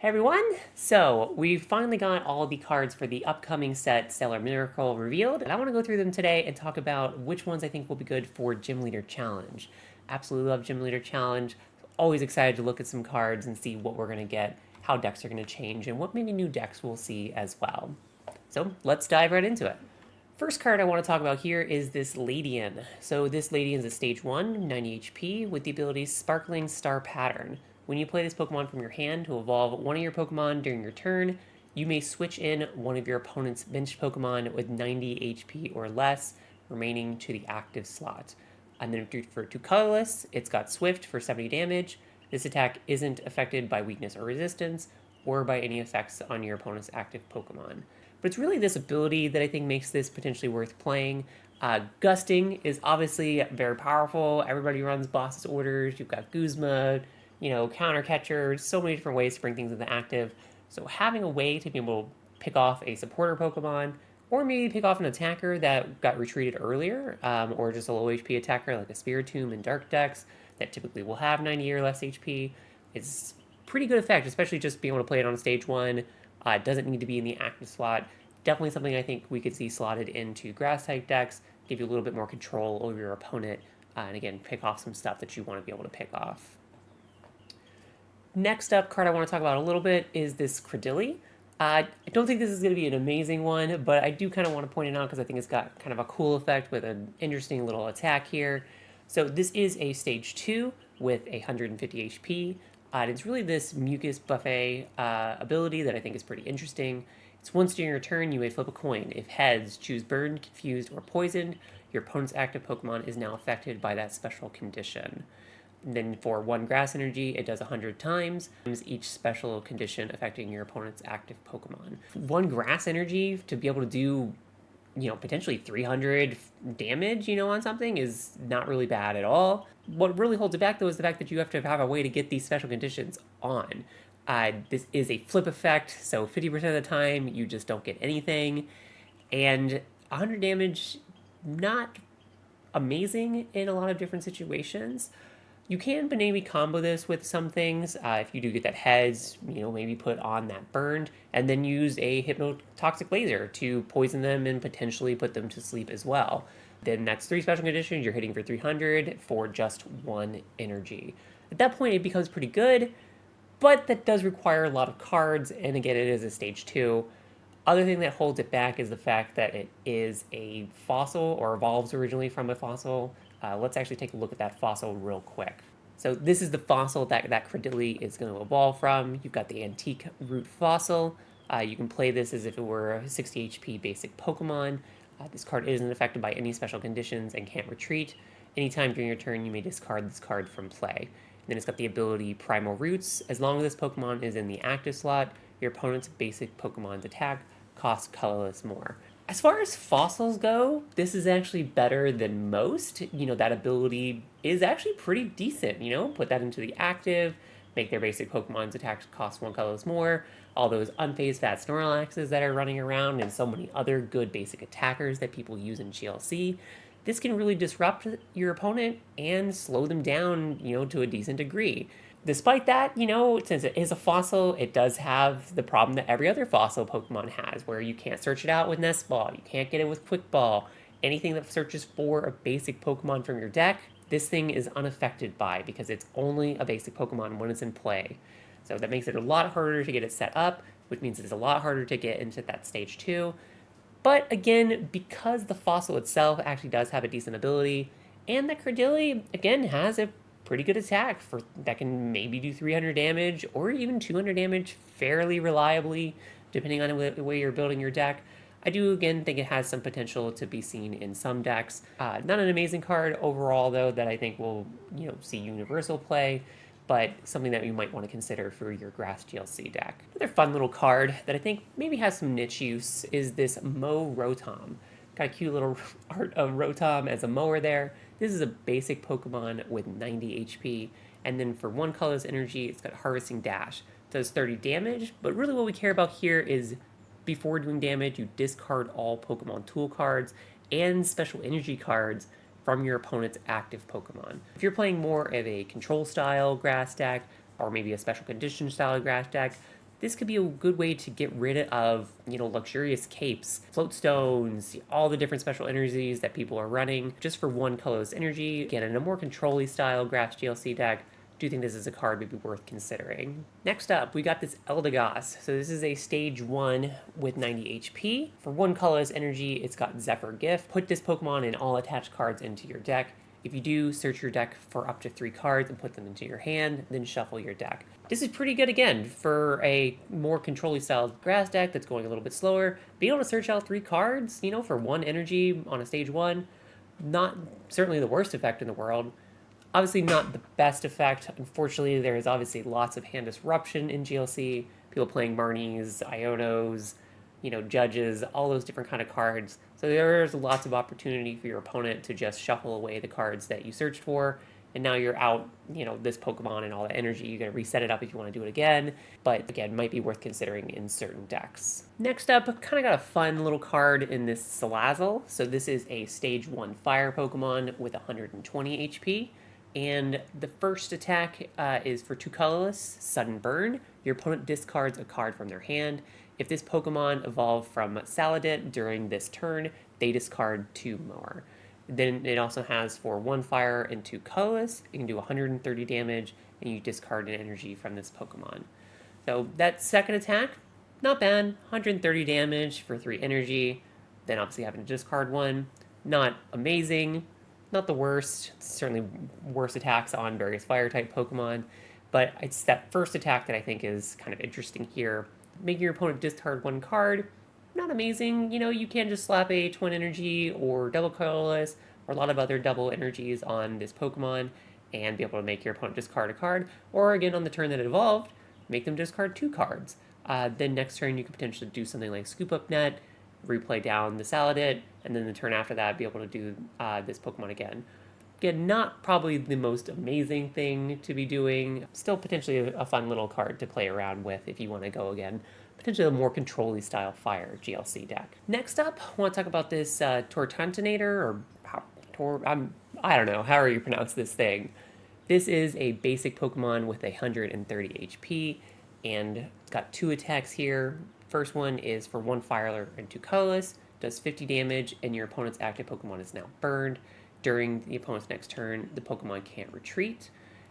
Hey everyone! So, we finally got all the cards for the upcoming set Stellar Miracle revealed, and I want to go through them today and talk about which ones I think will be good for Gym Leader Challenge. Absolutely love Gym Leader Challenge. Always excited to look at some cards and see what we're going to get, how decks are going to change, and what maybe new decks we'll see as well. So, let's dive right into it. First card I want to talk about here is this Ladian. So this Ladian is a stage 1, 90 HP, with the ability Sparkling Star Pattern. When you play this Pokemon from your hand to evolve one of your Pokemon during your turn, you may switch in one of your opponent's benched Pokemon with 90 HP or less remaining to the active slot. And then for 2 colorless, it's got Swift for 70 damage. This attack isn't affected by weakness or resistance, or by any effects on your opponent's active Pokemon. But it's really this ability that I think makes this potentially worth playing. Gusting is obviously very powerful. Everybody runs boss's orders. You've got Guzma, counter catcher, so many different ways to bring things into active. So having a way to be able to pick off a supporter Pokemon, or maybe pick off an attacker that got retreated earlier, or just a low HP attacker like a Spiritomb in Dark decks that typically will have 90 or less HP, is pretty good effect, especially just being able to play it on stage 1. It doesn't need to be in the active slot. Definitely something I think we could see slotted into grass type decks, give you a little bit more control over your opponent, and again, pick off some stuff that you want to be able to pick off. Next up card I want to talk about a little bit is this Credilli. I don't think this is going to be an amazing one, but I do kind of want to point it out because I think it's got kind of a cool effect with an interesting little attack here. So this is a stage 2 with 150 HP. And it's really this Mucus Buffet ability that I think is pretty interesting. It's once during your turn, you may flip a coin. If heads, choose burned, confused, or poisoned. Your opponent's active Pokemon is now affected by that special condition. And then for 1 grass energy, it does 100 times each special condition affecting your opponent's active Pokemon. 1 grass energy to be able to do, potentially 300 damage, on something is not really bad at all. What really holds it back, though, is the fact that you have to have a way to get these special conditions on. This is a flip effect, so 50% of the time, you just don't get anything. And 100 damage, not amazing in a lot of different situations. You can maybe combo this with some things. If you do get that heads, maybe put on that burned, and then use a hypnotoxic laser to poison them and potentially put them to sleep as well. Then that's 3 special conditions. You're hitting for 300 for just 1 energy. At that point, it becomes pretty good, but that does require a lot of cards, and again, it is a stage 2. Other thing that holds it back is the fact that it is a fossil, or evolves originally from a fossil. Let's actually take a look at that fossil real quick. So this is the fossil that Credilli is going to evolve from. You've got the antique root fossil. You can play this as if it were a 60 HP basic Pokemon. This card isn't affected by any special conditions and can't retreat. Anytime during your turn, you may discard this card from play. And then it's got the ability Primal Roots. As long as this Pokemon is in the active slot, your opponent's basic Pokemon's attack costs colorless more. As far as fossils go, this is actually better than most. That ability is actually pretty decent. Put that into the active, make their basic Pokemon's attacks cost 1 colorless more. All those unfazed fat Snorlaxes that are running around, and so many other good basic attackers that people use in GLC. This can really disrupt your opponent and slow them down, to a decent degree. Despite that, since it is a fossil, it does have the problem that every other fossil Pokemon has, where you can't search it out with Nest Ball, you can't get it with Quick Ball. Anything that searches for a basic Pokemon from your deck, this thing is unaffected by, because it's only a basic Pokemon when it's in play. So that makes it a lot harder to get it set up, which means it's a lot harder to get into that stage 2. But again, because the fossil itself actually does have a decent ability, and that Credilli, again, has a pretty good attack that can maybe do 300 damage or even 200 damage fairly reliably, depending on the way you're building your deck. I do, again, think it has some potential to be seen in some decks. Not an amazing card overall, though, that I think will see universal play, but something that you might want to consider for your Grass GLC deck. Another fun little card that I think maybe has some niche use is this Mow Rotom. Got a cute little art of Rotom as a mower there. This is a basic Pokemon with 90 HP, and then for 1 colorless energy, it's got Harvesting Dash. It does 30 damage, but really what we care about here is before doing damage, you discard all Pokemon tool cards and special energy cards from your opponent's active Pokemon. If you're playing more of a control style grass deck, or maybe a special condition style grass deck, this could be a good way to get rid of, luxurious capes, float stones, all the different special energies that people are running just for one colorless energy. Again, in a more control-y style Grass GLC deck, do think this is a card maybe worth considering. Next up, we got this Eldegoss. So this is a stage 1 with 90 HP. For one colorless energy, it's got Zephyr Gift. Put this Pokemon and all attached cards into your deck. If you do, search your deck for up to 3 cards and put them into your hand, then shuffle your deck. This is pretty good again for a more control-y styled grass deck that's going a little bit slower. Being able to search out 3 cards, for one energy on a stage 1, not certainly the worst effect in the world. Obviously not the best effect. Unfortunately, there is obviously lots of hand disruption in GLC. People playing Marnies, Ionos, Judges, all those different kind of cards. So there's lots of opportunity for your opponent to just shuffle away the cards that you searched for. And now you're out, this Pokemon and all the energy. You're going to reset it up if you want to do it again. But again, might be worth considering in certain decks. Next up, kind of got a fun little card in this Salazzle. So this is a stage 1 fire Pokemon with 120 HP. And the first attack is for 2 colorless, Sudden Burn. Your opponent discards a card from their hand. If this Pokemon evolved from Salandit during this turn, they discard 2 more. Then it also has for 1 fire and 2 colorless. It can do 130 damage, and you discard an energy from this Pokemon. So that second attack, not bad. 130 damage for 3 energy. Then obviously having to discard 1. Not amazing. Not the worst. Certainly worse attacks on various fire-type Pokemon. But it's that first attack that I think is kind of interesting here. Making your opponent discard 1 card, not amazing. You can just slap a Twin Energy or Double Colorless or a lot of other double energies on this Pokemon and be able to make your opponent discard a card. Or again, on the turn that it evolved, make them discard 2 cards. Then next turn you could potentially do something like Scoop Up Net, replay down the Salandit, and then the turn after that be able to do this Pokemon again. Again, not probably the most amazing thing to be doing. Still potentially a fun little card to play around with if you want to go again. Potentially a more control-y style fire GLC deck. Next up, I want to talk about this Tortontinator, or I don't know, however you pronounce this thing. This is a basic Pokemon with 130 HP, and it's got 2 attacks here. First one is for 1 fire and 2 colorless, does 50 damage, and your opponent's active Pokemon is now burned. During the opponent's next turn, the Pokemon can't retreat.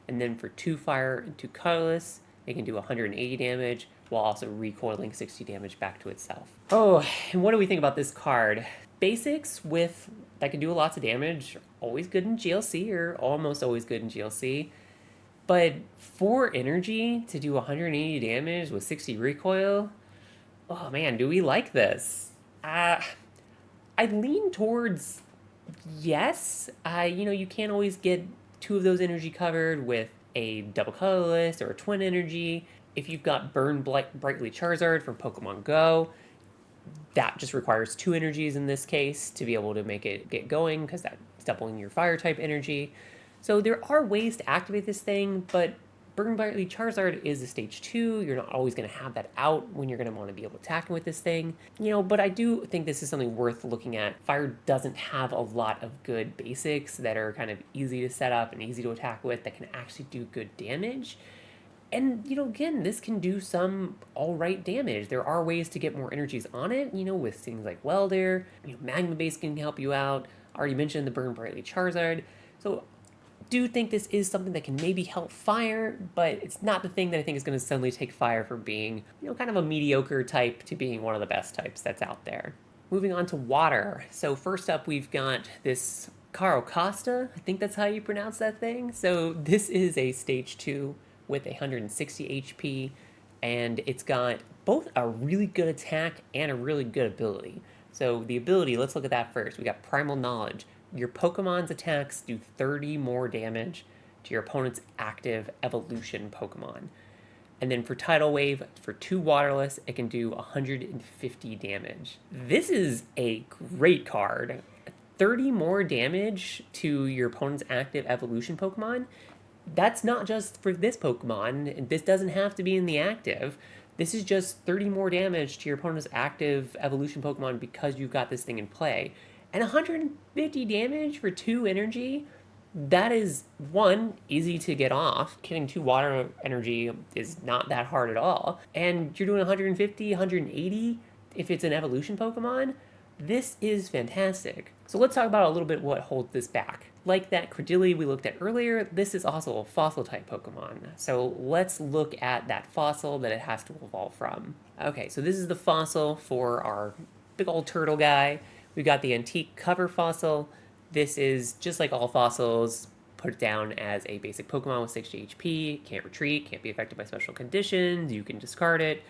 And then for 2 fire and 2 colorless, it can do 180 damage, while also recoiling 60 damage back to itself. Oh, and what do we think about this card? Basics that can do lots of damage, always good in GLC, or almost always good in GLC. But 4 energy to do 180 damage with 60 recoil? Oh man, do we like this? I lean towards yes. You can't always get 2 of those energy covered with a double colorless or a twin energy. If you've got Burn Brightly Charizard from Pokemon Go, that just requires 2 energies in this case to be able to make it get going, because that's doubling your fire type energy. So there are ways to activate this thing, but Burn Brightly Charizard is a stage 2. You're not always going to have that out when you're going to want to be able to attack with this thing. But I do think this is something worth looking at. Fire doesn't have a lot of good basics that are kind of easy to set up and easy to attack with that can actually do good damage. And, again, this can do some alright damage. There are ways to get more energies on it, with things like Welder. Magma Base can help you out. I already mentioned the Burn Brightly Charizard. So do think this is something that can maybe help fire, but it's not the thing that I think is going to suddenly take fire from being, kind of a mediocre type to being one of the best types that's out there. Moving on to water. So first up, we've got this Caro Costa. I think that's how you pronounce that thing. So this is a stage 2 with 160 HP, and it's got both a really good attack and a really good ability. So the ability, let's look at that first. We got Primal Knowledge. Your Pokemon's attacks do 30 more damage to your opponent's active evolution Pokemon. And then for Tidal Wave, for 2 waterless, it can do 150 damage. This is a great card. 30 more damage to your opponent's active evolution Pokemon. That's not just for this Pokemon. This doesn't have to be in the active. This is just 30 more damage to your opponent's active evolution Pokemon because you've got this thing in play. And 150 damage for 2 energy? That is, one, easy to get off. Getting 2 water energy is not that hard at all. And you're doing 150, 180 if it's an evolution Pokemon. This is fantastic. So let's talk about a little bit what holds this back. Like that Credilli we looked at earlier, this is also a fossil type Pokemon. So let's look at that fossil that it has to evolve from. Okay, so this is the fossil for our big old turtle guy. We've got the antique cover fossil. This is just like all fossils, put it down as a basic Pokemon with 60 HP, can't retreat, can't be affected by special conditions, you can discard it.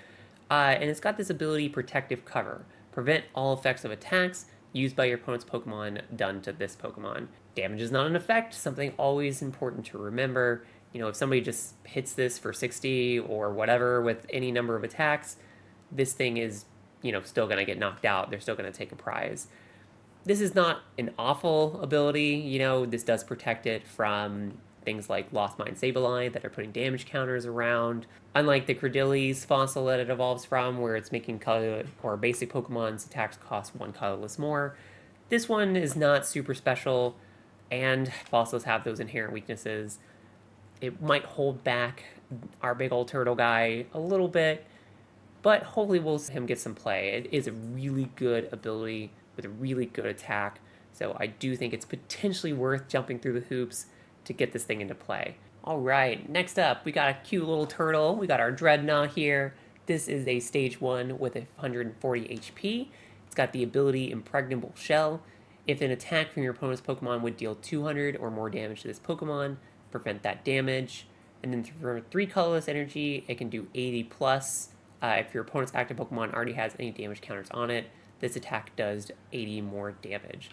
And it's got this ability Protective Cover. Prevent all effects of attacks used by your opponent's Pokemon done to this Pokemon. Damage is not an effect, something always important to remember. You know, if somebody just hits this for 60 or whatever with any number of attacks, this thing is, you know, still going to get knocked out. They're still going to take a prize. This is not an awful ability, you know, this does protect it from things like Lost Mine Sableye that are putting damage counters around. Unlike the Credilli's fossil that it evolves from, where it's making color or basic Pokemon's attacks cost 1 colorless more, this one is not super special, and fossils have those inherent weaknesses. It might hold back our big old turtle guy a little bit, but hopefully we'll see him get some play. It is a really good ability with a really good attack, so I do think it's potentially worth jumping through the hoops to get this thing into play. All right, next up, we got a cute little turtle. We got our Dreadnought here. This is a stage 1 with 140 HP. It's got the ability Impregnable Shell. If an attack from your opponent's Pokemon would deal 200 or more damage to this Pokemon, prevent that damage. And then for 3 colorless energy, it can do 80 plus. If your opponent's active Pokemon already has any damage counters on it, this attack does 80 more damage.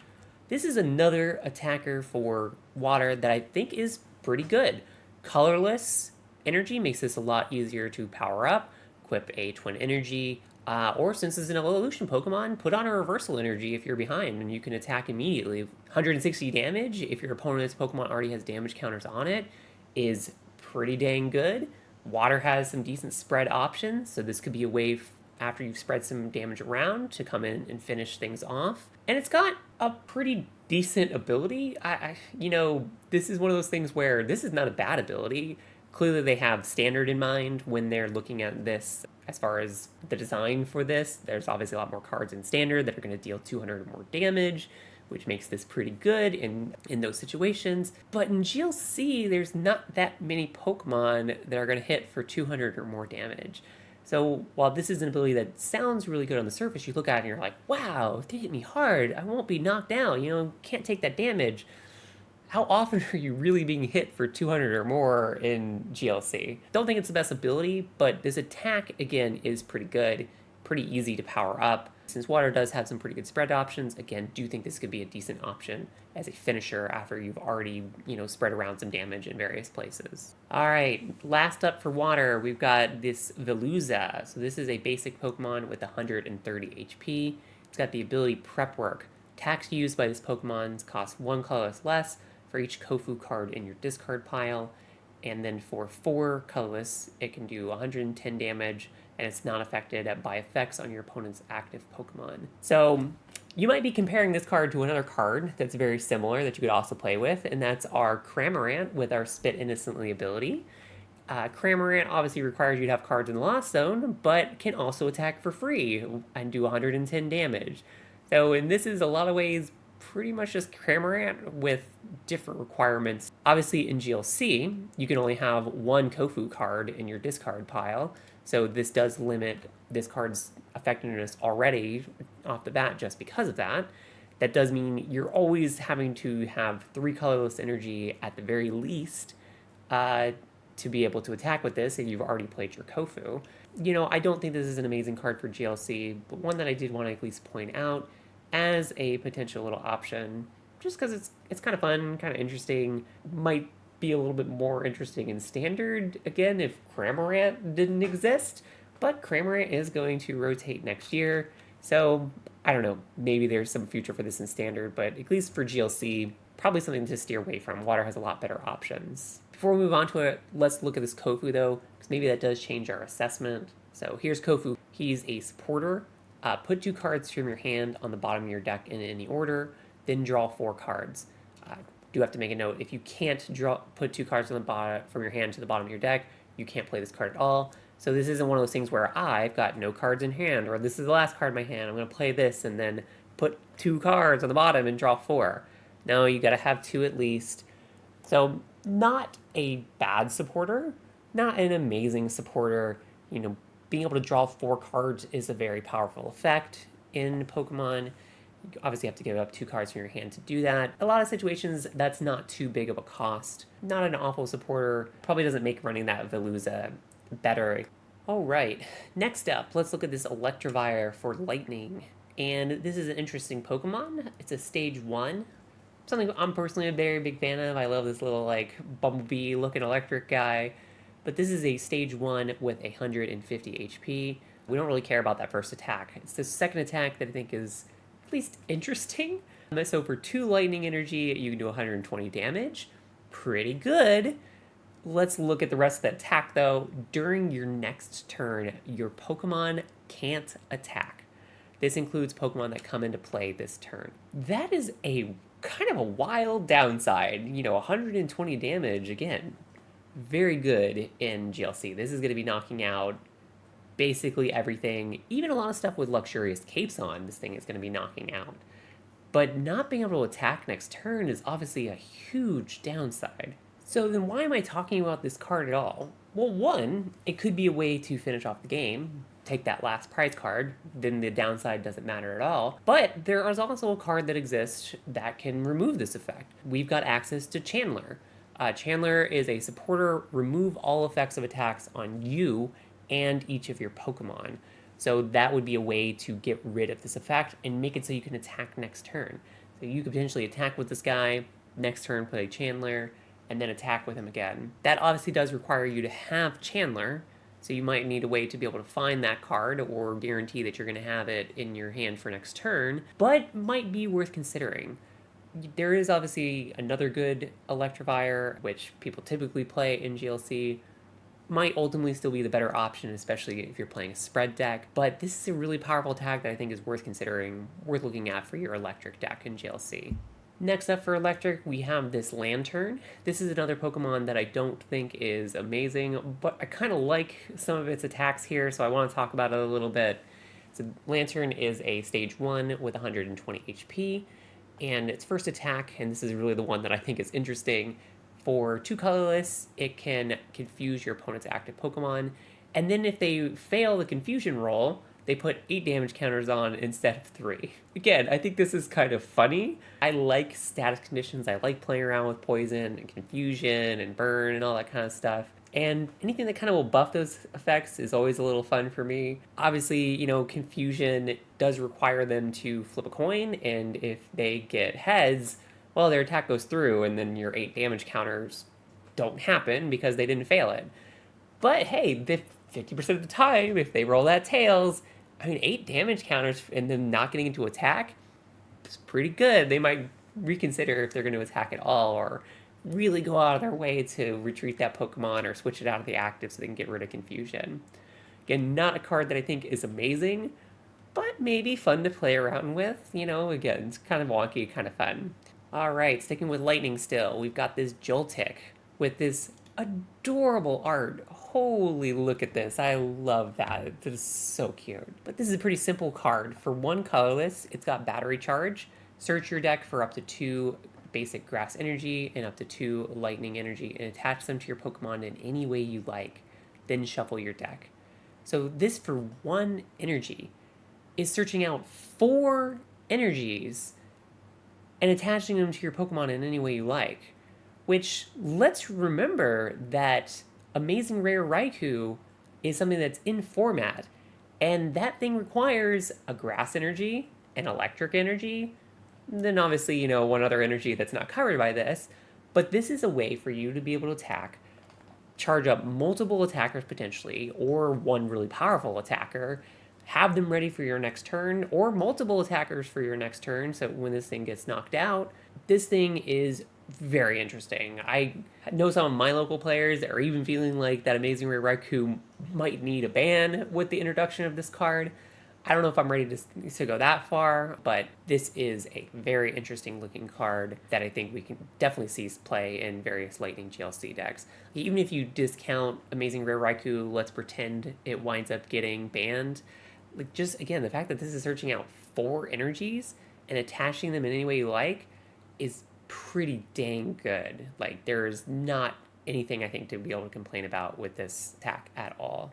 This is another attacker for water that I think is pretty good. Colorless energy makes this a lot easier to power up. Equip a Twin Energy, or since it's an evolution Pokemon, put on a Reversal Energy if you're behind and you can attack immediately. 160 damage if your opponent's Pokemon already has damage counters on it is pretty dang good. Water has some decent spread options, so this could be a way after you've spread some damage around to come in and finish things off. And it's got a pretty decent ability. You know, this is one of those things where this is not a bad ability. Clearly they have standard in mind when they're looking at this as far as the design for this. There's obviously a lot more cards in standard that are going to deal 200 or more damage, which makes this pretty good in those situations. But in GLC, there's not that many Pokemon that are going to hit for 200 or more damage. So while this is an ability that sounds really good on the surface, you look at it and you're like, wow, if they hit me hard, I won't be knocked down, you know, can't take that damage. How often are you really being hit for 200 or more in GLC? Don't think it's the best ability, but this attack, again, is pretty good, pretty easy to power up. Since water does have some pretty good spread options, again, do think this could be a decent option as a finisher after you've already, you know, spread around some damage in various places. All right, last up for water, we've got this Veluza. So this is a basic Pokemon with 130 HP. It's got the ability Prep Work. Attacks used by this Pokemon cost 1 colorless less for each Kofu card in your discard pile. And then for 4 colorless, it can do 110 damage, and it's not affected by effects on your opponent's active Pokemon. So you might be comparing this card to another card that's very similar that you could also play with, and that's our Cramorant with our Spit Innocently ability. Cramorant obviously requires you to have cards in the Lost Zone, but can also attack for free and do 110 damage. So, and this is a lot of ways pretty much just Cramorant with different requirements. Obviously in GLC, you can only have 1 Kofu card in your discard pile, so this does limit this card's effectiveness already off the bat just because of that. That does mean you're always having to have 3 colorless energy at the very least to be able to attack with this if you've already played your Kofu. You know, I don't think this is an amazing card for GLC, but one that I did want to at least point out as a potential little option, just because it's kind of fun, kind of interesting, might be a little bit more interesting in standard, again, if Cramorant didn't exist, but Cramorant is going to rotate next year, so I don't know, maybe there's some future for this in standard, but at least for GLC, probably something to steer away from. Water has a lot better options. Before we move on to it, let's look at this Kofu though, because maybe that does change our assessment. So here's Kofu. He's a supporter. Put 2 cards from your hand on the bottom of your deck in any order, then draw 4 cards. Do have to make a note, if you can't put 2 cards on the bottom from your hand to the bottom of your deck, you can't play this card at all. So this isn't one of those things where I've got no cards in hand, or this is the last card in my hand, I'm going to play this and then put 2 cards on the bottom and draw 4. No, you got to have 2 at least. So not a bad supporter, not an amazing supporter. Being able to draw 4 cards is a very powerful effect in Pokemon. You obviously have to give up 2 cards from your hand to do that. A lot of situations, that's not too big of a cost. Not an awful supporter. Probably doesn't make running that Veluza better. All right, next up, let's look at this Electivire for Lightning. And this is an interesting Pokemon. It's a stage 1. Something I'm personally a very big fan of. I love this little like bumblebee looking electric guy. But this is a stage 1 with 150 HP. We don't really care about that first attack. It's the second attack that I think is at least interesting. So for 2 lightning energy, you can do 120 damage. Pretty good. Let's look at the rest of the attack though. During your next turn, your Pokemon can't attack. This includes Pokemon that come into play this turn. That is a kind of a wild downside. 120 damage, again, very good in GLC. This is going to be knocking out basically everything. Even a lot of stuff with luxurious capes on, this thing is going to be knocking out. But not being able to attack next turn is obviously a huge downside. So then why am I talking about this card at all? Well, one, it could be a way to finish off the game. Take that last prize card, then the downside doesn't matter at all. But there is also a card that exists that can remove this effect. We've got access to Chandler. Chandler is a supporter, remove all effects of attacks on you and each of your Pokemon. So that would be a way to get rid of this effect and make it so you can attack next turn. So you could potentially attack with this guy, next turn play Chandler, and then attack with him again. That obviously does require you to have Chandler, so you might need a way to be able to find that card or guarantee that you're going to have it in your hand for next turn, but might be worth considering. There is obviously another good Electivire, which people typically play in GLC. Might ultimately still be the better option, especially if you're playing a spread deck, but this is a really powerful attack that I think is worth considering, worth looking at for your electric deck in GLC. Next up for electric, we have this Lantern. This is another Pokemon that I don't think is amazing, but I kind of like some of its attacks here, so I want to talk about it a little bit. So Lantern is a stage 1 with 120 HP, and its first attack, and this is really the one that I think is interesting, for 2 colorless, it can confuse your opponent's active Pokemon, and then if they fail the confusion roll, they put 8 damage counters on instead of 3. Again, I think this is kind of funny. I like status conditions. I like playing around with poison and confusion and burn and all that kind of stuff. And anything that kind of will buff those effects is always a little fun for me. Obviously, confusion does require them to flip a coin, and if they get heads, well, their attack goes through, and then your 8 damage counters don't happen because they didn't fail it. But hey, 50% of the time, if they roll that tails, 8 damage counters and them not getting into attack, it's pretty good. They might reconsider if they're going to attack at all, or really go out of their way to retreat that Pokemon or switch it out of the active so they can get rid of confusion. Again, not a card that I think is amazing, but maybe fun to play around with. Again, it's kind of wonky, kind of fun. Alright, sticking with lightning still, we've got this Joltik with this adorable art. Holy, look at this. I love that. It is so cute. But this is a pretty simple card. For 1 colorless, it's got battery charge. Search your deck for up to 2 basic grass energy and up to 2 lightning energy and attach them to your Pokemon in any way you like. Then shuffle your deck. So this, for 1 energy, is searching out 4 energies and attaching them to your Pokemon in any way you like. Which, let's remember that Amazing Rare Raikou is something that's in format, and that thing requires a grass energy, an electric energy, then obviously, 1 other energy that's not covered by this, but this is a way for you to be able to attack, charge up multiple attackers potentially, or 1 really powerful attacker, have them ready for your next turn, or multiple attackers for your next turn, so when this thing gets knocked out, this thing is very interesting. I know some of my local players that are even feeling like that Amazing Rare Raikou might need a ban with the introduction of this card. I don't know if I'm ready to go that far, but this is a very interesting looking card that I think we can definitely see play in various Lightning GLC decks. Even if you discount Amazing Rare Raikou, let's pretend it winds up getting banned. Like, just again, the fact that this is searching out 4 energies and attaching them in any way you like is pretty dang good. Like, there's not anything I think to be able to complain about with this attack at all.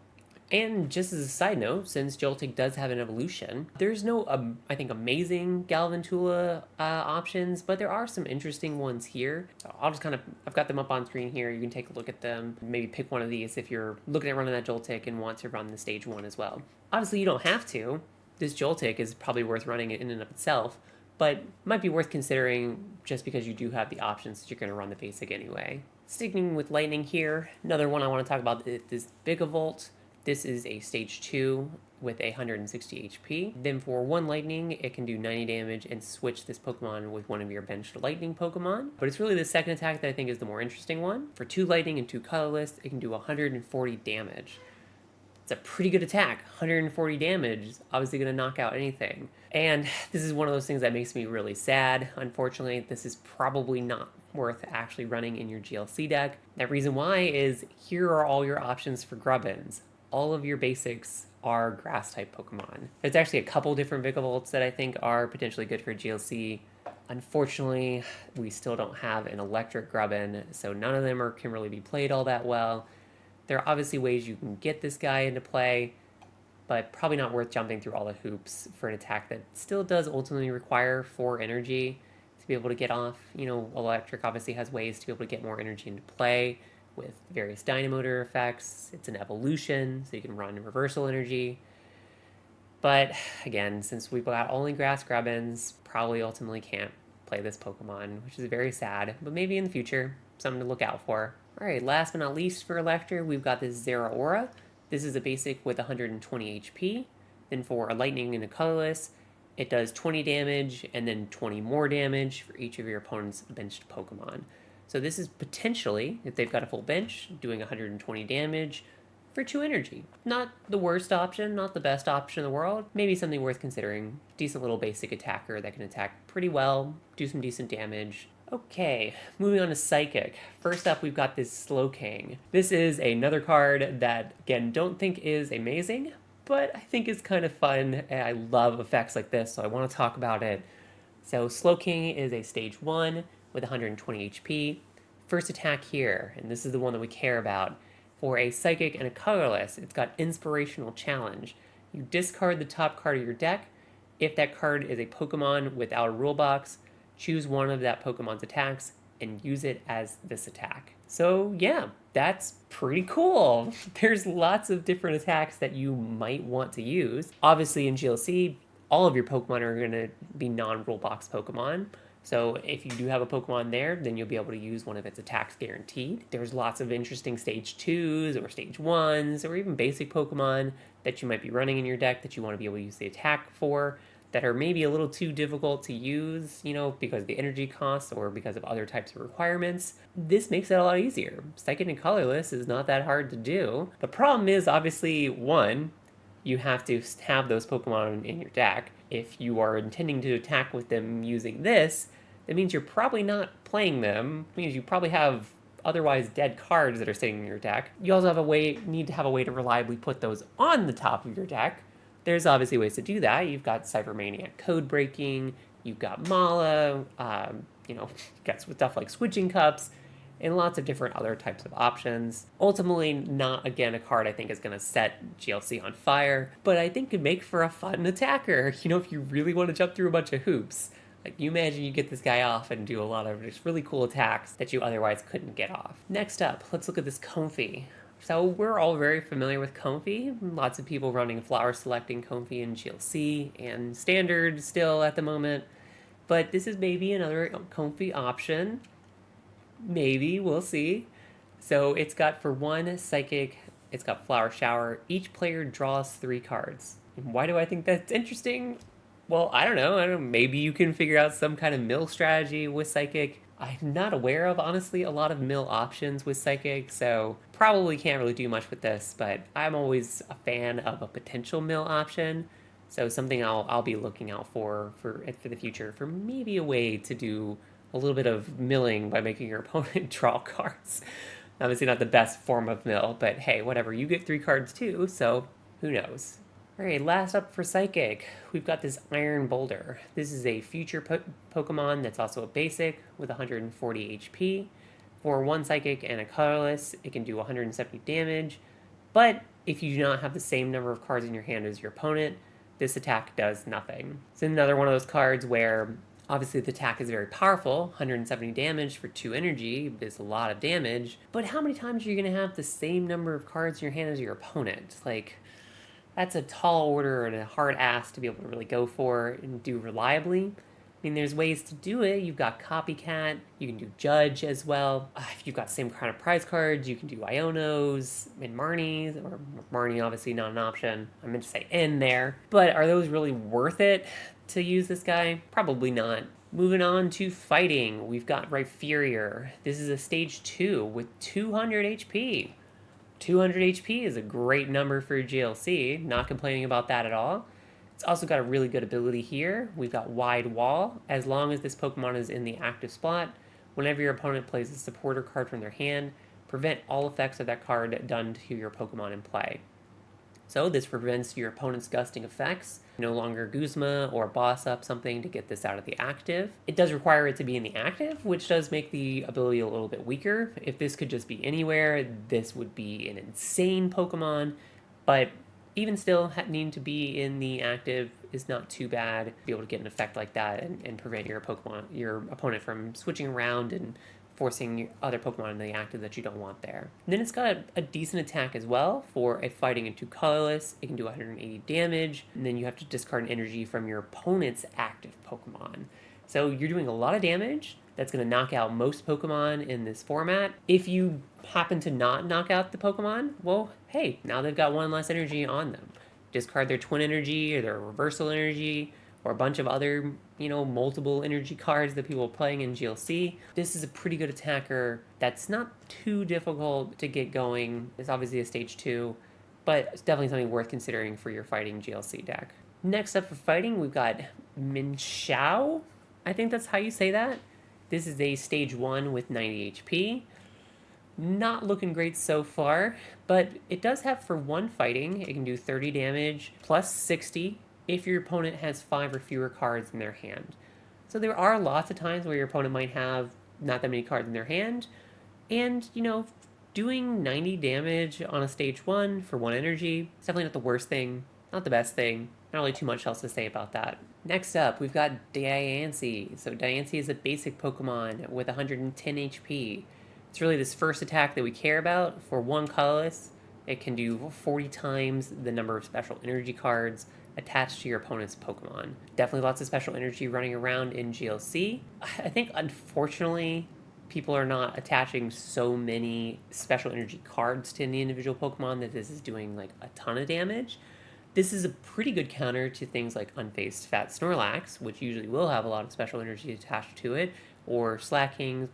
And just as a side note, since Joltik does have an evolution, there's no, I think, amazing Galvantula options, but there are some interesting ones here. So I'll just I've got them up on screen here. You can take a look at them. Maybe pick one of these if you're looking at running that Joltik and want to run the stage 1 as well. Obviously, you don't have to. This Joltik is probably worth running in and of itself, but might be worth considering just because you do have the options that you're going to run the basic anyway. Sticking with Lightning here, another one I want to talk about is Vigavolt. This is a stage 2 with 160 HP. Then for 1 lightning, it can do 90 damage and switch this Pokemon with one of your benched lightning Pokemon. But it's really the second attack that I think is the more interesting one. For 2 lightning and 2 colorless, it can do 140 damage. It's a pretty good attack. 140 damage is obviously going to knock out anything. And this is one of those things that makes me really sad. Unfortunately, this is probably not worth actually running in your GLC deck. The reason why is here are all your options for Grubbins. All of your basics are grass-type Pokemon. There's actually a couple different Vigavolts that I think are potentially good for GLC. Unfortunately, we still don't have an electric Grubbin, so none of them can really be played all that well. There are obviously ways you can get this guy into play, but probably not worth jumping through all the hoops for an attack that still does ultimately require 4 energy to be able to get off. You know, electric obviously has ways to be able to get more energy into play with various Dynamotor effects. It's an evolution, so you can run reversal energy. But again, since we've got only grass Grubbins, probably ultimately can't play this Pokemon, which is very sad, but maybe in the future, something to look out for. Alright, last but not least for Electric, we've got this Zeraora. This is a basic with 120 HP. Then for a Lightning and a Colorless, it does 20 damage and then 20 more damage for each of your opponent's benched Pokemon. So this is potentially, if they've got a full bench, doing 120 damage for 2 energy. Not the worst option, not the best option in the world. Maybe something worth considering. Decent little basic attacker that can attack pretty well, do some decent damage. Okay, moving on to Psychic. First up, we've got this Slowking. This is another card that, again, don't think is amazing, but I think is kind of fun, and I love effects like this, so I want to talk about it. So Slowking is a stage 1 with 120 HP. First attack here, and this is the one that we care about. For a Psychic and a Colorless, it's got Inspirational Challenge. You discard the top card of your deck. If that card is a Pokemon without a rule box, choose one of that Pokemon's attacks and use it as this attack. So yeah, that's pretty cool. There's lots of different attacks that you might want to use. Obviously in GLC, all of your Pokemon are going to be non-rule box Pokemon. So if you do have a Pokemon there, then you'll be able to use one of its attacks guaranteed. There's lots of interesting stage 2s or stage 1s or even basic Pokemon that you might be running in your deck that you want to be able to use the attack for that are maybe a little too difficult to use, you know, because of the energy costs or because of other types of requirements. This makes it a lot easier. Psychic and Colorless is not that hard to do. The problem is obviously, one, you have to have those Pokemon in your deck. If you are intending to attack with them using this, that means you're probably not playing them. It means you probably have otherwise dead cards that are sitting in your deck. You also need to have a way to reliably put those on the top of your deck. There's obviously ways to do that. You've got Cybermaniac code breaking, you've got Mala, you know, you've got stuff like Switching Cups, and lots of different other types of options. Ultimately, not, again, a card I think is going to set GLC on fire, but I think could make for a fun attacker, you know, if you really want to jump through a bunch of hoops. Like, you imagine you get this guy off and do a lot of just really cool attacks that you otherwise couldn't get off. Next up, let's look at this Comfey. So we're all very familiar with Comfey. Lots of people running flower selecting Comfey in GLC and Standard still at the moment. But this is maybe another Comfey option. Maybe, we'll see. So it's got for 1 Psychic, it's got Flower Shower. Each player draws 3 cards. And why do I think that's interesting? Well, I don't know. Maybe you can figure out some kind of mill strategy with Psychic. I'm not aware of, honestly, a lot of mill options with Psychic, so probably can't really do much with this, but I'm always a fan of a potential mill option. So something I'll be looking out for the future, for maybe a way to do a little bit of milling by making your opponent draw cards. Obviously not the best form of mill, but hey, whatever. You get 3 cards too, so who knows? All right, last up for Psychic, we've got this Iron Boulder. This is a future Pokemon that's also a basic with 140 HP. For 1 Psychic and a Colorless, it can do 170 damage, but if you do not have the same number of cards in your hand as your opponent, this attack does nothing. It's another one of those cards where obviously the attack is very powerful. 170 damage for 2 energy is a lot of damage, but how many times are you going to have the same number of cards in your hand as your opponent? Like, that's a tall order and a hard ask to be able to really go for and do reliably. I mean, there's ways to do it. You've got Copycat, you can do Judge as well. If you've got the same kind of prize cards, you can do Ionos and Marnies, or Marnie obviously not an option. I meant to say N there. But are those really worth it to use this guy? Probably not. Moving on to fighting, we've got Rhyperior. This is a stage 2 with 200 HP. 200 HP is a great number for a GLC, not complaining about that at all. It's also got a really good ability here. We've got Wide Wall. As long as this Pokemon is in the active spot, whenever your opponent plays a supporter card from their hand, prevent all effects of that card done to your Pokemon in play. So this prevents your opponent's gusting effects. No longer Guzma or Boss Up something to get this out of the active. It does require it to be in the active, which does make the ability a little bit weaker. If this could just be anywhere, this would be an insane Pokemon, but even still, needing to be in the active is not too bad to be able to get an effect like that and prevent your opponent from switching around and forcing other Pokemon in the active that you don't want there. And then it's got a decent attack as well for a fighting into Colorless. It can do 180 damage, and then you have to discard an energy from your opponent's active Pokemon. So you're doing a lot of damage. That's going to knock out most Pokemon in this format. If you happen to not knock out the Pokemon, well, hey, now they've got 1 less energy on them. Discard their twin energy or their reversal energy or a bunch of other, multiple energy cards that people are playing in GLC. This is a pretty good attacker that's not too difficult to get going. It's obviously a stage 2, but it's definitely something worth considering for your fighting GLC deck. Next up for fighting, we've got Minxiao. I think that's how you say that. This is a stage 1 with 90 HP. Not looking great so far, but it does have for 1 fighting, it can do 30 damage plus 60 if your opponent has 5 or fewer cards in their hand. So there are lots of times where your opponent might have not that many cards in their hand, and, doing 90 damage on a stage 1 for 1 energy is definitely not the worst thing, not the best thing. Not really too much else to say about that. Next up, we've got Diancie. So Diancie is a basic Pokemon with 110 HP. It's really this first attack that we care about. For 1 Colorless, it can do 40 times the number of special energy cards attached to your opponent's Pokemon. Definitely lots of special energy running around in GLC. I think, unfortunately, people are not attaching so many special energy cards to any individual Pokemon that this is doing like a ton of damage. This is a pretty good counter to things like Unfazed Fat Snorlax, which usually will have a lot of special energy attached to it, or Slaking,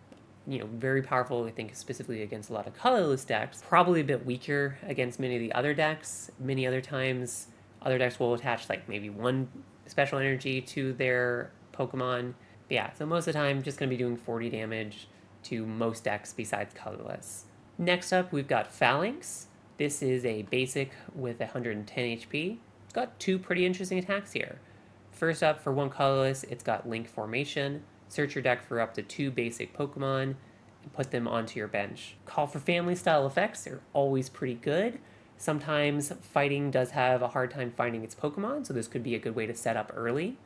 very powerful, I think, specifically against a lot of colorless decks. Probably a bit weaker against many of the other decks. Many other times, other decks will attach like maybe 1 special energy to their Pokemon. But yeah, so most of the time, just going to be doing 40 damage to most decks besides colorless. Next up, we've got Phalanx. This is a basic with 110 HP. It's got 2 pretty interesting attacks here. First up, for 1 colorless, it's got Link Formation. Search your deck for up to 2 basic Pokemon and put them onto your bench. Call for Family style effects. They're always pretty good. Sometimes fighting does have a hard time finding its Pokemon, so this could be a good way to set up early.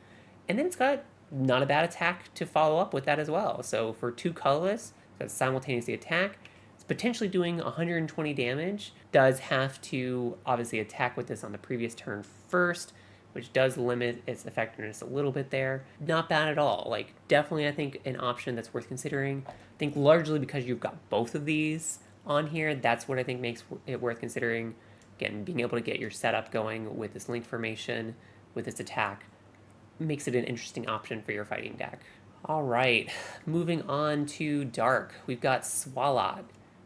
And then it's got not a bad attack to follow up with that as well. So for 2 colorless, that's simultaneously attack. It's potentially doing 120 damage. Does have to obviously attack with this on the previous turn first, which does limit its effectiveness a little bit there. Not bad at all. Like, definitely, I think, an option that's worth considering. I think largely because you've got both of these on here, that's what I think makes it worth considering. Again, being able to get your setup going with this Link Formation, with this attack, makes it an interesting option for your fighting deck. All right, moving on to Dark. We've got Swalot.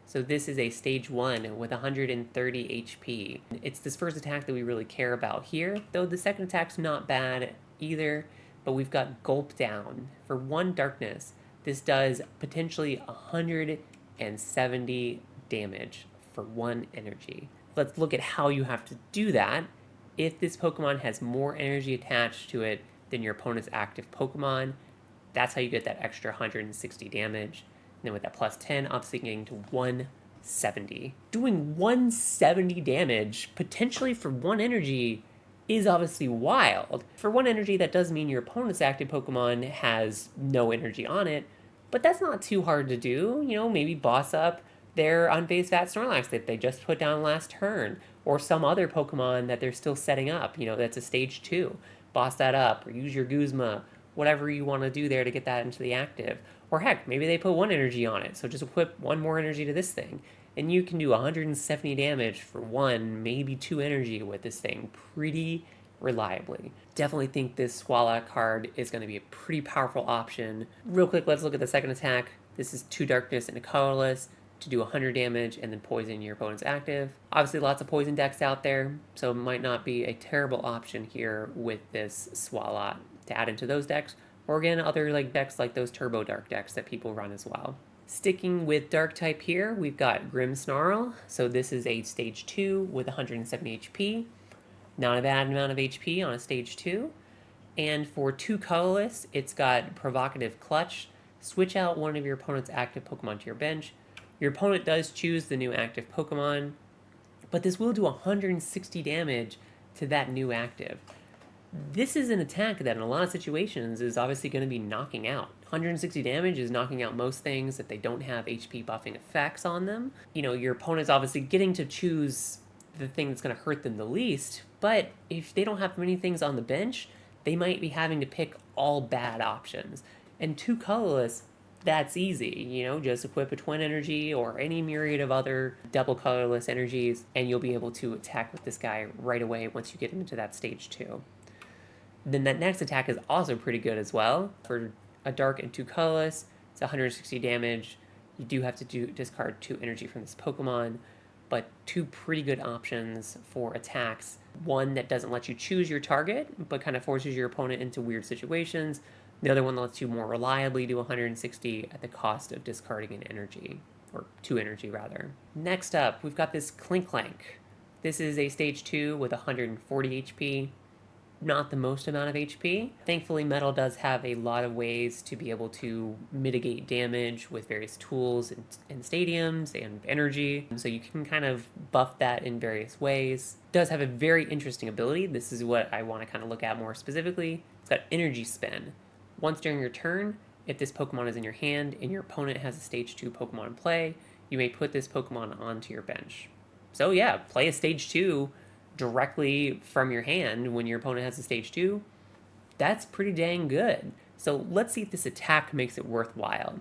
So this is a stage 1 with 130 HP. It's this first attack that we really care about here, though the second attack's not bad either, but we've got Gulp Down. For 1 darkness, this does potentially 170 damage for 1 energy. Let's look at how you have to do that. If this Pokemon has more energy attached to it than your opponent's active Pokemon, that's how you get that extra 160 damage. And then with that plus 10, obviously getting to 170. Doing 170 damage, potentially for 1 energy, is obviously wild. For 1 energy, that does mean your opponent's active Pokemon has no energy on it, but that's not too hard to do. You know, maybe boss up their unfazed Fat Snorlax that they just put down last turn, or some other Pokemon that they're still setting up, you know, that's a stage 2. Boss that up, or use your Guzma, whatever you want to do there to get that into the active. Or heck, maybe they put 1 energy on it, so just equip 1 more energy to this thing. And you can do 170 damage for 1, maybe 2 energy with this thing pretty reliably. Definitely think this Swala card is going to be a pretty powerful option. Real quick, let's look at the second attack. This is 2 darkness and a colorless to do 100 damage and then poison your opponent's active. Obviously lots of poison decks out there, so it might not be a terrible option here with this Swala to add into those decks, or again, other decks like those Turbo Dark decks that people run as well. Sticking with Dark type here, we've got Grimmsnarl. So this is a stage 2 with 170 HP. Not a bad amount of HP on a stage 2. And for 2 colorless, it's got Provocative Clutch. Switch out one of your opponent's active Pokemon to your bench. Your opponent does choose the new active Pokemon, but this will do 160 damage to that new active. This is an attack that in a lot of situations is obviously going to be knocking out. 160 damage is knocking out most things if they don't have HP buffing effects on them. You know, your opponent's obviously getting to choose the thing that's going to hurt them the least, but if they don't have many things on the bench, they might be having to pick all bad options. And 2 colorless, that's easy, you know, just equip a twin energy or any myriad of other double colorless energies, and you'll be able to attack with this guy right away once you get him into that stage 2. Then that next attack is also pretty good as well. For a dark and 2 colorless, it's 160 damage. You do have to discard 2 energy from this Pokemon, but 2 pretty good options for attacks. One that doesn't let you choose your target, but kind of forces your opponent into weird situations. The other one lets you more reliably do 160 at the cost of discarding an energy, or 2 energy rather. Next up, we've got this Klinklank. This is a stage 2 with 140 HP. Not the most amount of HP. Thankfully, Metal does have a lot of ways to be able to mitigate damage with various tools and stadiums and energy, so you can kind of buff that in various ways. It does have a very interesting ability. This is what I want to kind of look at more specifically. It's got Energy Spin. Once during your turn, if this Pokemon is in your hand and your opponent has a stage 2 Pokemon in play, you may put this Pokemon onto your bench. So yeah, play a stage 2 directly from your hand when your opponent has a stage 2, that's pretty dang good. So let's see if this attack makes it worthwhile.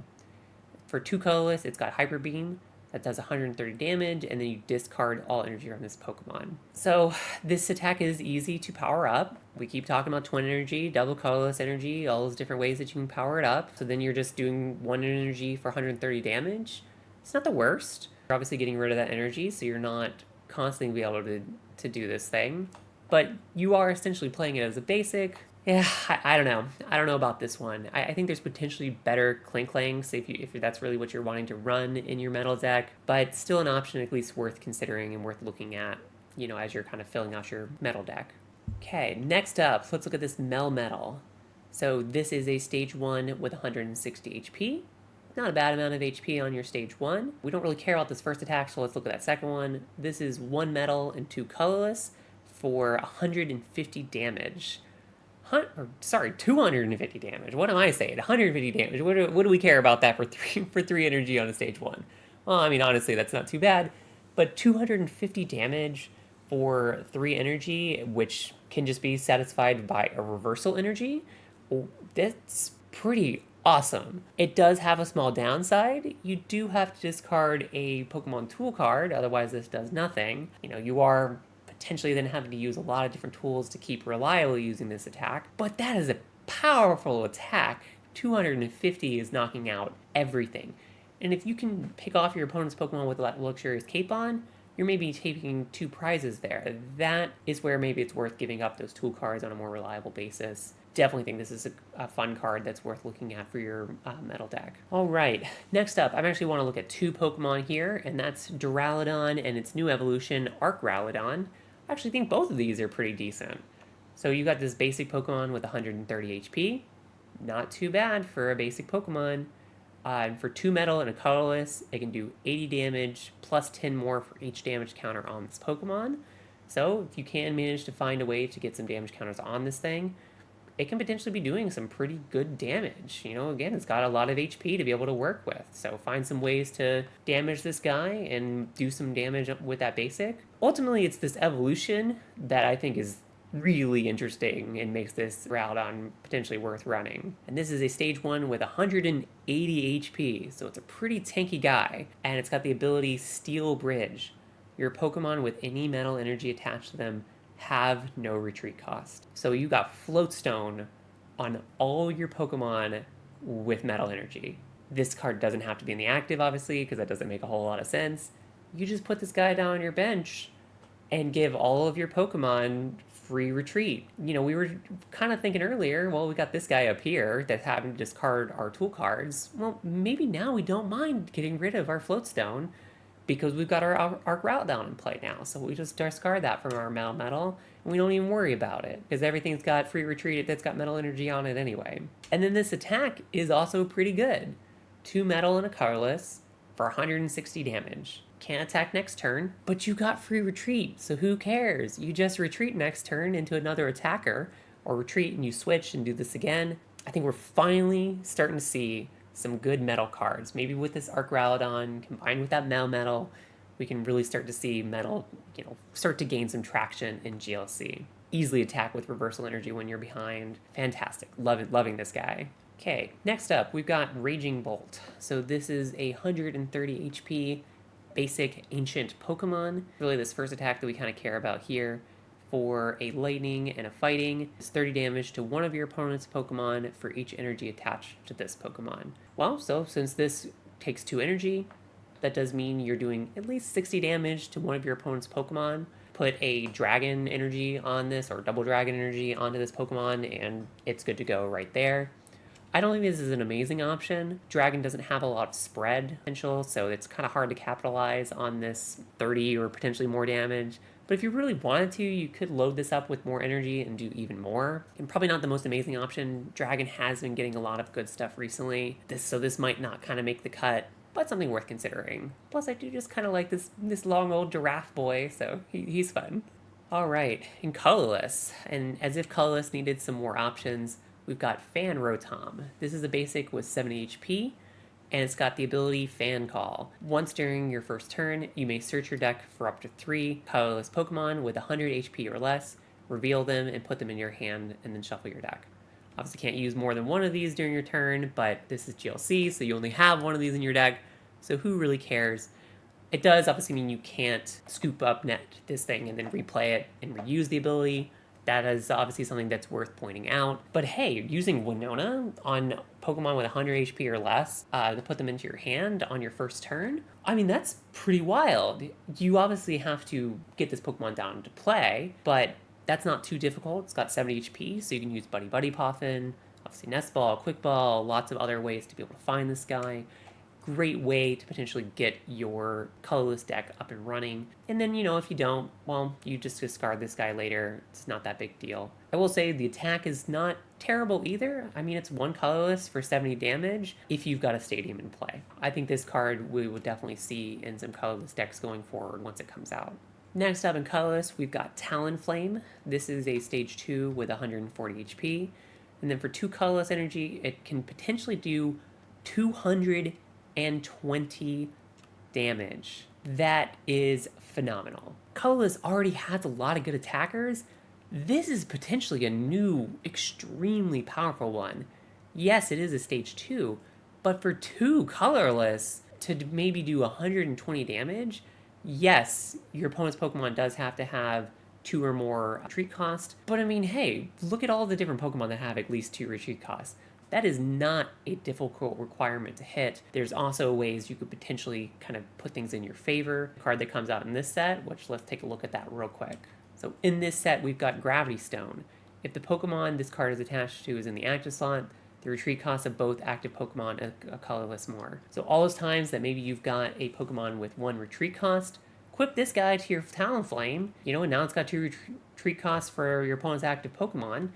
For 2 colorless, it's got Hyper Beam. That does 130 damage, and then you discard all energy from this Pokemon. So this attack is easy to power up. We keep talking about twin energy, double colorless energy, all those different ways that you can power it up. So then you're just doing 1 energy for 130 damage. It's not the worst. You're obviously getting rid of that energy, so you're not constantly be able to do this thing, but you are essentially playing it as a basic. Yeah, I don't know. I don't know about this one. I think there's potentially better Klinklanks if that's really what you're wanting to run in your Metal deck, but still an option at least worth considering and worth looking at, you know, as you're kind of filling out your Metal deck. Okay, next up, let's look at this Melmetal. So this is a stage 1 with 160 HP. Not a bad amount of HP on your stage 1. We don't really care about this first attack, so let's look at that second one. This is 1 metal and 2 colorless for 150 damage. 250 damage. What am I saying? 150 damage. What do we care about that for 3 energy on a stage 1? Well, I mean, honestly, that's not too bad. But 250 damage for 3 energy, which can just be satisfied by a reversal energy, that's pretty awesome. It does have a small downside. You do have to discard a Pokemon tool card, otherwise this does nothing. You know, you are potentially then having to use a lot of different tools to keep reliably using this attack, but that is a powerful attack. 250 is knocking out everything. And if you can pick off your opponent's Pokemon with that luxurious cape on, you're maybe taking 2 prizes there. That is where maybe it's worth giving up those tool cards on a more reliable basis. Definitely think this is a fun card that's worth looking at for your metal deck. All right, next up, I actually want to look at 2 Pokemon here, and that's Duraludon and its new evolution, Arcraludon. I actually think both of these are pretty decent. So you got this basic Pokemon with 130 HP. Not too bad for a basic Pokemon. And for 2 metal and a colorless, it can do 80 damage plus 10 more for each damage counter on this Pokemon. So if you can manage to find a way to get some damage counters on this thing, it can potentially be doing some pretty good damage. You know, again, it's got a lot of HP to be able to work with. So find some ways to damage this guy and do some damage with that basic. Ultimately, it's this evolution that I think is really interesting and makes this Groudon potentially worth running. And this is a stage 1 with 180 HP, so it's a pretty tanky guy, and it's got the ability Steel Bridge. Your Pokemon with any metal energy attached to them have no retreat cost. So you got Float Stone on all your Pokemon with metal energy. This card doesn't have to be in the active, obviously, because that doesn't make a whole lot of sense. You just put this guy down on your bench and give all of your Pokemon free retreat. You know, we were kind of thinking earlier, well, we got this guy up here that's having to discard our tool cards. Well, maybe now we don't mind getting rid of our Floatstone because we've got our Groudon in play now. So we just discard that from our metal, and we don't even worry about it because everything's got free retreat that's got metal energy on it anyway. And then this attack is also pretty good. 2 metal and a colorless for 160 damage. Can't attack next turn, but you got free retreat, so who cares? You just retreat next turn into another attacker, or retreat and you switch and do this again. I think we're finally starting to see some good metal cards. Maybe with this Arcraludon combined with that metal, we can really start to see metal, start to gain some traction in GLC. Easily attack with reversal energy when you're behind. Fantastic. Loving this guy. Okay, next up, we've got Raging Bolt. So this is a 130 HP basic ancient Pokemon. Really this first attack that we kind of care about here. For a lightning and a fighting, it's 30 damage to one of your opponent's Pokemon for each energy attached to this Pokemon. Well, so since this takes 2 energy, that does mean you're doing at least 60 damage to one of your opponent's Pokemon. Put a dragon energy on this, or double dragon energy onto this Pokemon, and it's good to go right there. I don't think this is an amazing option. Dragon doesn't have a lot of spread potential, so it's kind of hard to capitalize on this 30 or potentially more damage. But if you really wanted to, you could load this up with more energy and do even more. And probably not the most amazing option. Dragon has been getting a lot of good stuff recently, so this might not kind of make the cut, but something worth considering. Plus, I do just kind of like this long old giraffe boy, so he's fun. All right, and colorless. And as if colorless needed some more options, we've got Fan Rotom. This is a basic with 70 HP, and it's got the ability Fan Call. Once during your first turn, you may search your deck for up to 3 colorless Pokemon with 100 HP or less, reveal them, and put them in your hand, and then shuffle your deck. Obviously can't use more than one of these during your turn, but this is GLC, so you only have one of these in your deck, so who really cares? It does obviously mean you can't scoop up this thing and then replay it and reuse the ability. That is obviously something that's worth pointing out. But hey, using Winona on Pokemon with 100 HP or less to put them into your hand on your first turn, I mean, that's pretty wild. You obviously have to get this Pokemon down to play, but that's not too difficult. It's got 70 HP, so you can use Buddy Poffin, obviously Nest Ball, Quick Ball, lots of other ways to be able to find this guy. Great way to potentially get your colorless deck up and running. And then, if you don't, well, you just discard this guy later. It's not that big deal. I will say the attack is not terrible either. I mean, it's 1 colorless for 70 damage if you've got a stadium in play. I think this card we will definitely see in some colorless decks going forward once it comes out. Next up in colorless, we've got Talonflame. This is a stage 2 with 140 HP. And then for 2 colorless energy, it can potentially do 220 damage. That is phenomenal. Colorless already has a lot of good attackers. This is potentially a new, extremely powerful one. Yes, it is a stage 2, but for 2 colorless to maybe do 120 damage, yes, your opponent's Pokemon does have to have 2 or more retreat cost. But I mean, hey, look at all the different Pokemon that have at least 2 retreat costs. That is not a difficult requirement to hit. There's also ways you could potentially kind of put things in your favor. The card that comes out in this set, which let's take a look at that real quick. So in this set, we've got Gravity Stone. If the Pokemon this card is attached to is in the active slot, the retreat cost of both active Pokemon a colorless more. So all those times that maybe you've got a Pokemon with 1 retreat cost, equip this guy to your Talonflame, and now it's got 2 retreat costs for your opponent's active Pokemon,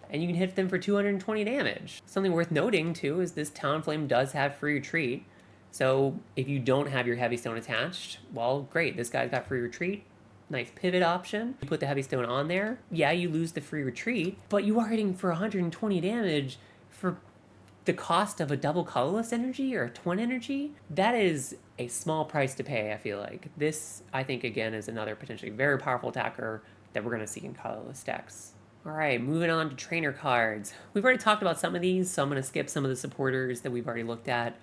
and you can hit them for 220 damage. Something worth noting, too, is this Talonflame does have free retreat, so if you don't have your Heavy Stone attached, well, great, this guy's got free retreat. Nice pivot option. You put the Heavy Stone on there. Yeah, you lose the free retreat, but you are hitting for 120 damage for the cost of a double colorless energy or a twin energy. That is a small price to pay, I feel like. This, I think, again, is another potentially very powerful attacker that we're going to see in colorless decks. All right, moving on to trainer cards. We've already talked about some of these, so I'm going to skip some of the supporters that we've already looked at.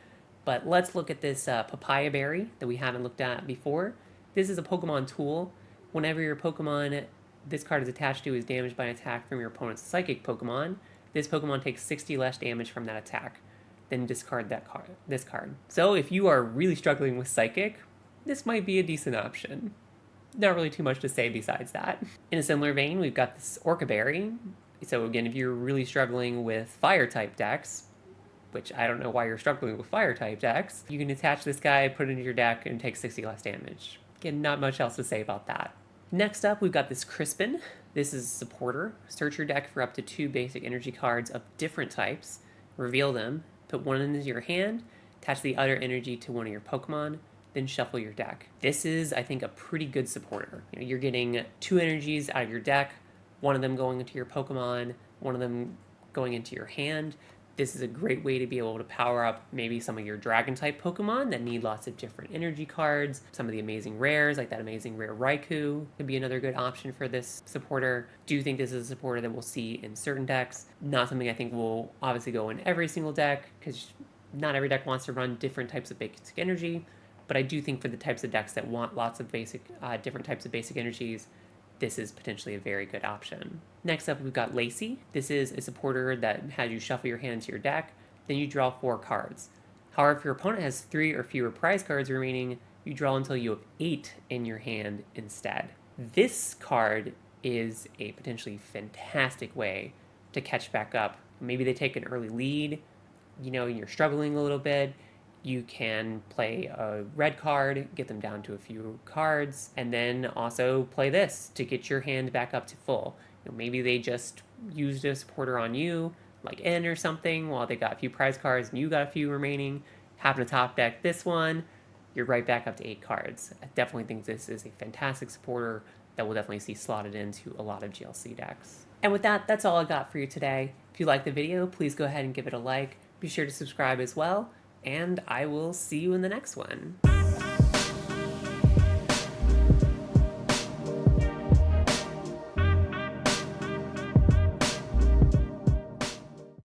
But let's look at this Papaya Berry that we haven't looked at before. This is a Pokemon tool. Whenever your Pokemon this card is attached to is damaged by an attack from your opponent's Psychic Pokemon, this Pokemon takes 60 less damage from that attack. Then discard this card. So if you are really struggling with Psychic, this might be a decent option. Not really too much to say besides that. In a similar vein, we've got this Orca Berry. So again, if you're really struggling with Fire-type decks, which I don't know why you're struggling with Fire-type decks, you can attach this guy, put it into your deck, and take 60 less damage. Again, not much else to say about that. Next up, we've got this Crispin. This is a supporter. Search your deck for up to 2 basic energy cards of different types, reveal them, put one into your hand, attach the other energy to one of your Pokemon, then shuffle your deck. This is, I think, a pretty good supporter. You're getting 2 energies out of your deck, one of them going into your Pokemon, one of them going into your hand. This is a great way to be able to power up maybe some of your Dragon-type Pokemon that need lots of different energy cards. Some of the amazing rares, like that amazing rare Raikou, could be another good option for this supporter. Do think this is a supporter that we'll see in certain decks. Not something I think will obviously go in every single deck, because not every deck wants to run different types of basic energy. But I do think for the types of decks that want lots of different types of basic energies, this is potentially a very good option. Next up, we've got Lacey. This is a supporter that has you shuffle your hand into your deck, then you draw 4 cards. However, if your opponent has 3 or fewer prize cards remaining, you draw until you have 8 in your hand instead. This card is a potentially fantastic way to catch back up. Maybe they take an early lead, you're struggling a little bit. You can play a red card, get them down to a few cards, and then also play this to get your hand back up to full. Maybe they just used a supporter on you, like N or something, while they got a few prize cards and you got a few remaining. Happen to top deck this one, you're right back up to 8 cards. I definitely think this is a fantastic supporter that we'll definitely see slotted into a lot of GLC decks. And with that, that's all I got for you today. If you liked the video, please go ahead and give it a like. Be sure to subscribe as well. And I will see you in the next one.